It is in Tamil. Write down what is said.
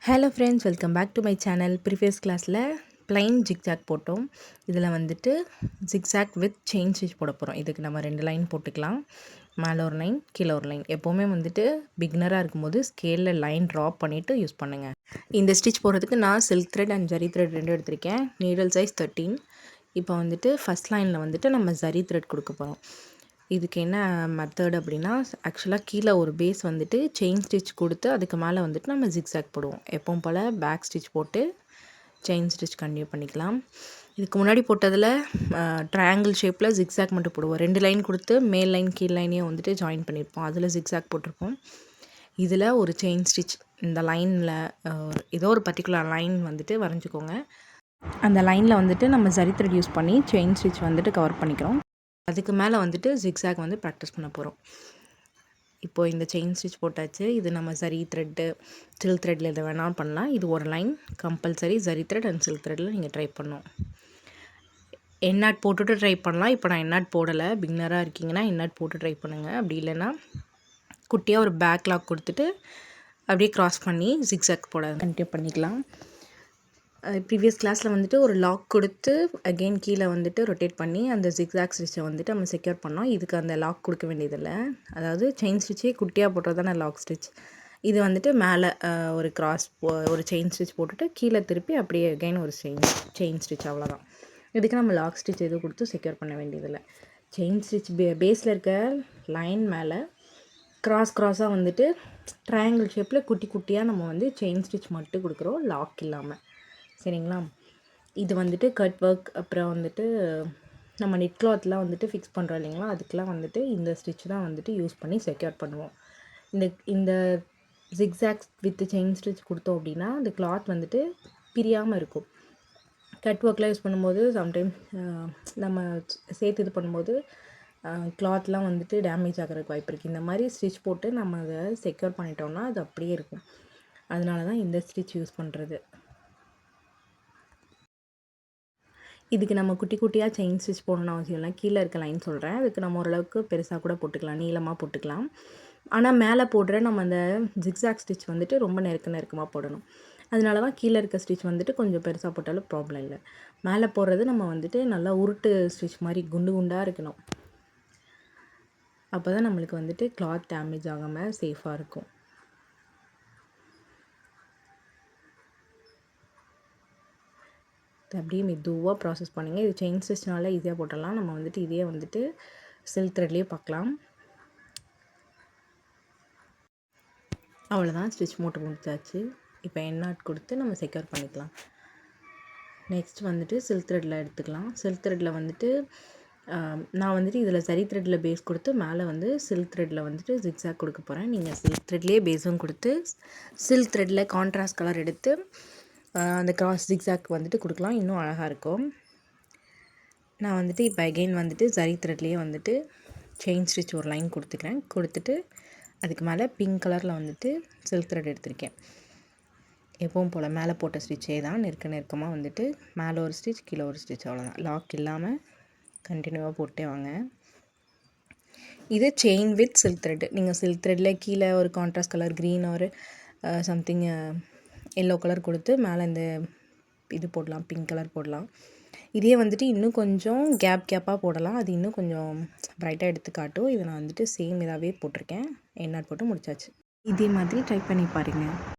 Hello friends, welcome back to my channel. Previous கிளாஸில் ப்ளைன் ஜிக்ஜாக் போட்டோம். இதில் வந்துட்டு ஜிக்ஜாக் வித் செயின் ஸ்டிச் போட போகிறோம். இதுக்கு நம்ம 2 லைன் போட்டுக்கலாம். மேலே ஒரு லைன், கீழே ஒரு லைன். எப்போவுமே வந்துட்டு பிகினராக இருக்கும்போது ஸ்கேலில் லைன் ட்ராப் பண்ணிவிட்டு யூஸ் பண்ணுங்கள். இந்த ஸ்டிச் போடுறதுக்கு நான் silk thread and zari thread 2 எடுத்திருக்கேன். நீடல் சைஸ் 13. இப்போ வந்துட்டு ஃபஸ்ட் லைனில் வந்துட்டு நம்ம ஜரி த்ரெட் கொடுக்க போகிறோம். இதுக்கு என்ன மெத்தட் அப்படின்னா, ஆக்சுவலாக கீழே ஒரு பேஸ் வந்துட்டு செயின் ஸ்டிச் கொடுத்து அதுக்கு மேலே வந்துட்டு நம்ம ஜிக்ஸாக் போடுவோம். எப்பவும் போல் பேக் ஸ்டிச் போட்டு செயின் ஸ்டிச் கண்டினியூ பண்ணிக்கலாம். இதுக்கு முன்னாடி போட்டதில் ட்ரையாங்கிள் ஷேப்பில் ஜிக்ஸாக் மட்டும் போடுவோம். 2 லைன் கொடுத்து மேல் லைன் கீழ் லைனையும் வந்துட்டு ஜாயின் பண்ணியிருப்போம். அதில் ஜிக்ஸாக் போட்டிருப்போம். இதில் ஒரு செயின் ஸ்டிச் இந்த லைனில் ஏதோ ஒரு பர்டிகுலர் லைன் வந்துட்டு வரைஞ்சிக்கோங்க. அந்த லைனில் வந்துட்டு நம்ம ஜரி த்ரெட் யூஸ் பண்ணி செயின் ஸ்டிச் வந்துட்டு கவர் பண்ணிக்கிறோம். அதுக்கு மேலே வந்துட்டு ஜிக்ஸாக் வந்து ப்ராக்டிஸ் பண்ண போகிறோம். இப்போது இந்த செயின் ஸ்டிச் போட்டாச்சு. இது நம்ம ஜரி த்ரெட்டு, சில்க் த்ரெட்டில் எதை வேணாலும் பண்ணலாம். இது ஒரு line compulsory zari thread and silk த்ரெட்டில் நீங்கள் ட்ரை பண்ணணும். எண்ணாட் போட்டுட்டு ட்ரை பண்ணலாம். இப்போ நான் எண்ணாட் போடலை. பிகினராக இருக்கீங்கன்னா எண்ணாட் போட்டு ட்ரை பண்ணுங்கள். அப்படி இல்லைன்னா குட்டியாக ஒரு பேக் லாக் கொடுத்துட்டு அப்படியே க்ராஸ் பண்ணி ஜிக்ஸாக் போட கண்டினியூ பண்ணிக்கலாம். ப்ரீவியஸ் கிளாஸில் வந்துட்டு ஒரு லாக் கொடுத்து அகெயின் கீழே வந்துட்டு ரொட்டேட் பண்ணி அந்த ஜிக்ஸாக் ஸ்டிச்சை வந்துட்டு நம்ம செக்யூர் பண்ணோம். இதுக்கு அந்த லாக் கொடுக்க வேண்டியதில்லை. அதாவது செயின் ஸ்டிச்சே குட்டியாக போட்டது தானே லாக் ஸ்டிச். இது வந்துட்டு மேலே ஒரு ஒரு செயின் ஸ்டிச் போட்டுட்டு கீழே திருப்பி அப்படியே அகெயின் ஒரு செயின் ஸ்டிச், அவ்வளோதான். இதுக்கு நம்ம லாக் ஸ்டிச் எதுவும் கொடுத்து செக்யூர் பண்ண வேண்டியதில்லை. செயின் ஸ்டிச் பேஸில் இருக்க லைன் மேலே க்ராஸாக வந்துட்டு ட்ரையாங்கிள் ஷேப்பில் குட்டி குட்டியாக நம்ம வந்து செயின் ஸ்டிச் மட்டும் கொடுக்குறோம், லாக் இல்லாமல். சரிங்களா? இது வந்துட்டு கட் ஒர்க், அப்புறம் வந்துட்டு நம்ம நெட் கிளாத்லாம் வந்துட்டு ஃபிக்ஸ் பண்ணுறோம் இல்லைங்களா, அதுக்கெலாம் வந்துட்டு இந்த ஸ்டிச் தான் வந்துட்டு யூஸ் பண்ணி செக்யூர் பண்ணுவோம். இந்த ஜிக்ஸாக் வித் செயின் ஸ்டிச் கொடுத்தோம் அப்படின்னா அந்த கிளாத் வந்துட்டு பிரியாமல் இருக்கும். கட் ஒர்க்லாம் யூஸ் பண்ணும்போது சம்டைம்ஸ் நம்ம சேர்த்து இது பண்ணும்போது கிளாத்லாம் வந்துட்டு டேமேஜ் ஆகிறதுக்கு வாய்ப்பு இருக்குது. இந்த மாதிரி ஸ்டிச் போட்டு நம்ம அதை செக்யூர் பண்ணிட்டோம்னா அது அப்படியே இருக்கும். அதனால தான் இந்த ஸ்டிச் யூஸ் பண்ணுறது. இதுக்கு நம்ம குட்டி குட்டியாக செயின் ஸ்டிச் போடணும்னு அவசியம் இல்லை. கீழே இருக்க லைன் சொல்கிறேன். அதுக்கு நம்ம ஓரளவுக்கு பெருசாக கூட போட்டுக்கலாம், நீளமாக போட்டுக்கலாம். ஆனால் மேலே போடுற நம்ம அந்த ஜிக்ஸாக் ஸ்டிச் வந்துட்டு ரொம்ப நெருக்கமாக போடணும். அதனால தான் கீழே இருக்க ஸ்டிச் வந்துட்டு கொஞ்சம் பெருசாக போட்டாலும் ப்ராப்ளம் இல்லை. மேலே போடுறது நம்ம வந்துட்டு நல்லா உருட்டு ஸ்டிச் மாதிரி குண்டு குண்டாக இருக்கணும். அப்போ தான் நம்மளுக்கு வந்துட்டு கிளாத் டேமேஜ் ஆகாமல் சேஃபாக இருக்கும். அப்படியே மெதுவாக ப்ராசஸ் பண்ணுங்கள். இது செயின் ஸ்டிச்னால ஈஸியாக போட்டலாம். நம்ம வந்துட்டு இதே வந்துட்டு சில்க் த்ரெட்லேயே பார்க்கலாம். அவ்வளோதான், ஸ்டிச் மூட்டை முடிச்சாச்சு. இப்போ எண்ணாட் கொடுத்து நம்ம செக்யூர் பண்ணிக்கலாம். நெக்ஸ்ட் வந்துட்டு சில்க் த்ரெட்டில் எடுத்துக்கலாம். சில்க் த்ரெட்டில் வந்துட்டு நான் வந்துட்டு இதில் ஜரி த்ரெட்டில் பேஸ் கொடுத்து மேலே வந்து சில்க் த்ரெட்டில் வந்துட்டு ஜிக்ஸாக் கொடுக்க போகிறேன். நீங்கள் சில்க் த்ரெட்லேயே பேஸும் கொடுத்து சில்க் த்ரெட்டில் கான்ட்ராஸ்ட் கலர் எடுத்து அந்த கிராஸ் ஜிக்ஸாக் வந்துட்டு கொடுக்கலாம், இன்னும் அழகாக இருக்கும். நான் வந்துட்டு இப்போ அகெயின் வந்துட்டு ஜரி த்ரெட்லேயே வந்துட்டு செயின் ஸ்டிச் ஒரு லைன் கொடுத்துக்கிறேன். கொடுத்துட்டு அதுக்கு மேலே பிங்க் கலரில் வந்துட்டு சில்க் த்ரெட் எடுத்திருக்கேன். எப்பவும் போல் மேலே போட்ட ஸ்டிச்சே தான் நெருக்கமாக வந்துட்டு மேலே ஒரு ஸ்டிச் கீழே ஒரு ஸ்டிச், அவ்வளோதான். லாக் இல்லாமல் கண்டினியூவாக போட்டே வாங்க. இது செயின் வித் சில்க் த்ரெட். நீங்கள் சில்க் த்ரெட்டில் கீழே ஒரு கான்ட்ராஸ்ட் கலர் க்ரீன் ஒரு சம்திங் எல்லோ கலர் கொடுத்து மேலே இந்த இது போடலாம், பிங்க் கலர் போடலாம். இதே வந்துட்டு இன்னும் கொஞ்சம் கேப்பாக போடலாம். அது இன்னும் கொஞ்சம் ப்ரைட்டாக எடுத்து காட்டும். இதை நான் வந்துட்டு சேம் இதாகவே போட்டிருக்கேன். எண்ணாட் போட்டு முடிச்சாச்சு. இதே மாதிரி ட்ரை பண்ணி பாருங்கள்.